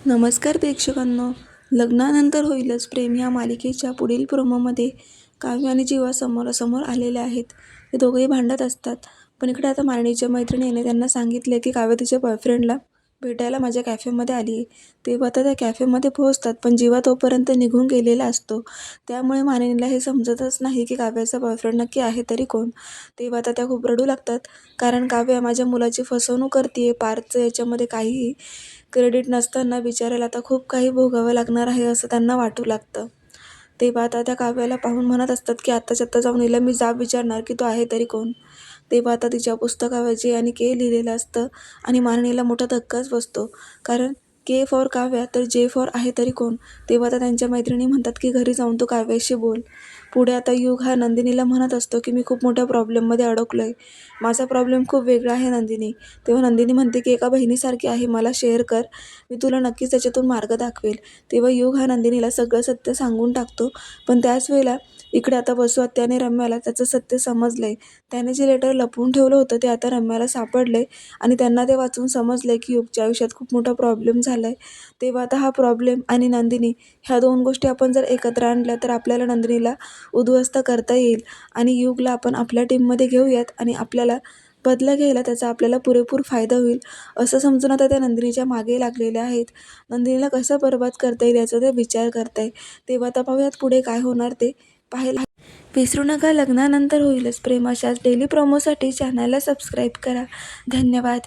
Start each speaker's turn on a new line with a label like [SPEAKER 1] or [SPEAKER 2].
[SPEAKER 1] नमस्कार प्रेक्षकांनो. लग्नानंतर होईलच प्रेम या मालिकेच्या पुढील प्रोमोमध्ये काव्य आणि जीवा समोरासमोर आलेले आहेत. ते दोघंही भांडत असतात. पण इकडे आता मारणीच्या मैत्रिणीने त्यांना सांगितले की काव्य तिच्या बॉयफ्रेंडला भेटायला माझ्या कॅफेमध्ये आली आहे. तेव्हा आता त्या कॅफेमध्ये पोहोचतात, पण जीवा तोपर्यंत निघून गेलेला असतो. त्यामुळे मानिनीला हे समजतच नाही की काव्याचा बॉयफ्रेंड नक्की आहे तरी कोण. तेव्हा आता त्या खूप रडू लागतात, कारण काव्य माझ्या मुलाची फसवणूक करते. पार्थचं याच्यामध्ये काहीही क्रेडिट नसताना बिचाऱ्याला आता खूप काही भोगावं लागणार आहे असं त्यांना वाटू लागतं. तेव्हा आता त्या काव्याला पाहून म्हणत असतात की आत्ताच्या आत्ता जाऊन हिला मी जाब विचारणार की तो आहे तरी कोण. तेव्हा आता तिच्या पुस्तकावर जे आणि के लिहिलेलं असतं आणि मानिनीला मोठा धक्काच बसतो, कारण के फॉर काव्या तर जे फॉर आहे तरी कोण. तेव्हा आता त्यांच्या मैत्रिणी म्हणतात की घरी जाऊन तू काव्याशी बोल. पुढे आता युग हा नंदिनीला म्हणत असतो की मी खूप मोठ्या प्रॉब्लेममध्ये अडकलोय. माझा प्रॉब्लेम खूप वेगळा आहे नंदिनी. तेव्हा नंदिनी म्हणते की एका बहिणीसारखी आहे, मला शेअर कर, मी तुला नक्कीच त्याच्यातून मार्ग दाखवेल. तेव्हा युग हा नंदिनीला सगळं सत्य सांगून टाकतो. पण त्याच वेळेला इकडे आता वसू आत्याने रम्याला त्याचं सत्य समजलंय. त्याने जे लेटर लपवून ठेवलं होतं ते आता रम्याला सापडलंय आणि त्यांना ते वाचून समजलंय की युगच्या आयुष्यात खूप मोठा प्रॉब्लेम झालाय. तेव्हा आता हा प्रॉब्लेम आणि नंदिनी ह्या दोन गोष्टी आपण जर एकत्र आणल्या तर आपल्याला नंदिनीला उद्ध्वस्त करता येईल आणि युगला आपण आपल्या टीममध्ये घेऊयात आणि आपल्याला बदला घ्यायला त्याचा आपल्याला पुरेपूर फायदा होईल असं समजून आता त्या नंदिनीच्या मागे लागलेल्या आहेत. नंदिनीला कसं बरबाद करता येईल याचा ते विचार करताय. तेव्हा आता पाहूयात पुढे काय होणार ते पाहायला. विसरू नका लग्नानंतर होईलच प्रेम अशाच डेली प्रोमोसाठी चॅनलला सबस्क्राईब करा. धन्यवाद.